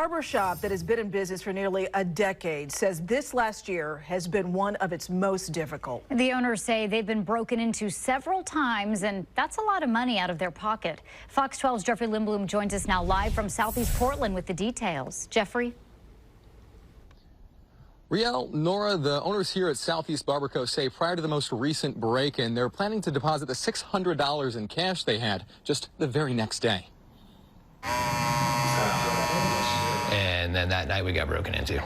Barbershop that has been in business for nearly a decade says this last year has been one of its most difficult. The owners say they've been broken into several times, and that's a lot of money out of their pocket. Fox 12's Jeffrey Lindblom joins us now live from Southeast Portland with the details. Jeffrey? Riel, Nora, the owners here at Southeast Barbershop say prior to the most recent break-in, they're planning to deposit the $600 in cash they had just the very next day. And then that night we got broken into.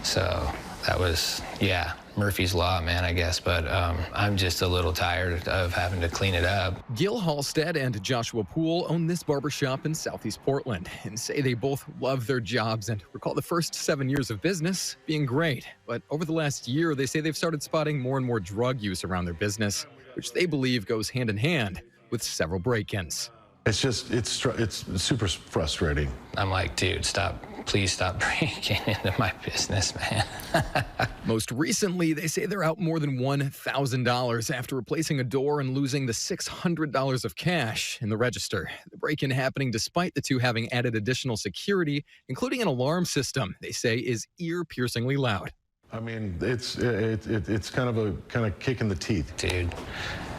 So that was, yeah, Murphy's Law, man, I guess. But I'm just a little tired of having to clean it up. Gil Halstead and Joshua Poole own this barbershop in Southeast Portland and say they both love their jobs and recall the first 7 years of business being great. But over the last year, they say they've started spotting more and more drug use around their business, which they believe goes hand in hand with several break-ins. It's super frustrating. I'm like, dude, stop. Please stop breaking into my business, man. Most recently, they say they're out more than $1,000 after replacing a door and losing the $600 of cash in the register. The break-in happening despite the two having added additional security, including an alarm system they say is ear-piercingly loud. I mean, it's kind of kick in the teeth. Dude,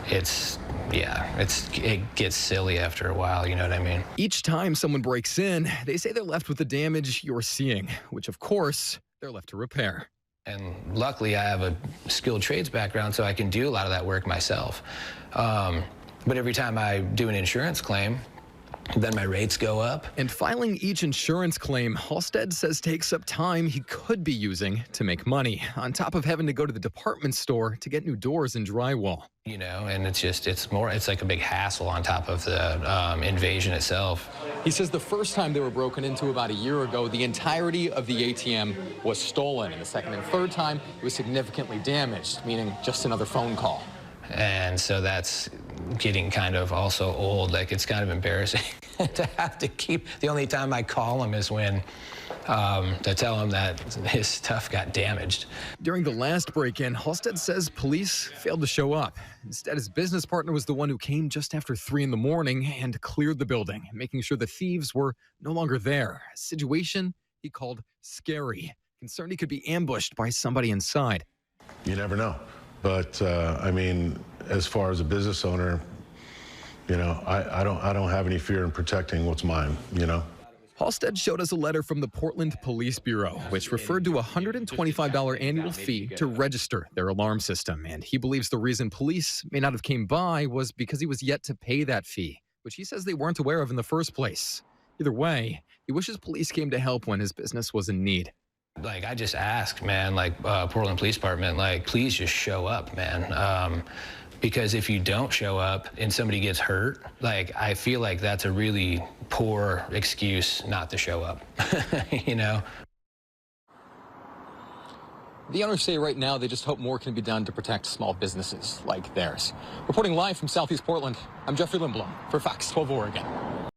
it gets silly after a while, you know what I mean? Each time someone breaks in, they say they're left with the damage you're seeing, which of course, they're left to repair. And luckily I have a skilled trades background, so I can do a lot of that work myself. But every time I do an insurance claim, then my rates go up. And filing each insurance claim, Halstead says takes up time he could be using to make money, on top of having to go to the department store to get new doors and drywall. You know, and it's like a big hassle on top of the invasion itself. He says the first time they were broken into about a year ago, the entirety of the ATM was stolen. And the second and third time, it was significantly damaged, meaning just another phone call. And so that's getting kind of also old. Like, it's kind of embarrassing to have to keep. The only time I call him is when to tell him that his stuff got damaged. During the last break-in, Halstead says police failed to show up. Instead, his business partner was the one who came just after 3 in the morning and cleared the building, making sure the thieves were no longer there. A situation he called scary, concerned he could be ambushed by somebody inside. You never know. But I mean, as far as a business owner, you know, I don't have any fear in protecting what's mine, you know. Halstead showed us a letter from the Portland Police Bureau, which referred to a $125 annual fee to register their alarm system. And he believes the reason police may not have came by was because he was yet to pay that fee, which he says they weren't aware of in the first place. Either way, he wishes police came to help when his business was in need. Like, I just asked, man, like, Portland Police Department, like, please just show up, man. Because if you don't show up and somebody gets hurt, like, I feel like that's a really poor excuse not to show up, you know? The owners say right now they just hope more can be done to protect small businesses like theirs. Reporting live from Southeast Portland, I'm Jeffrey Lindblom for Fox 12 Oregon.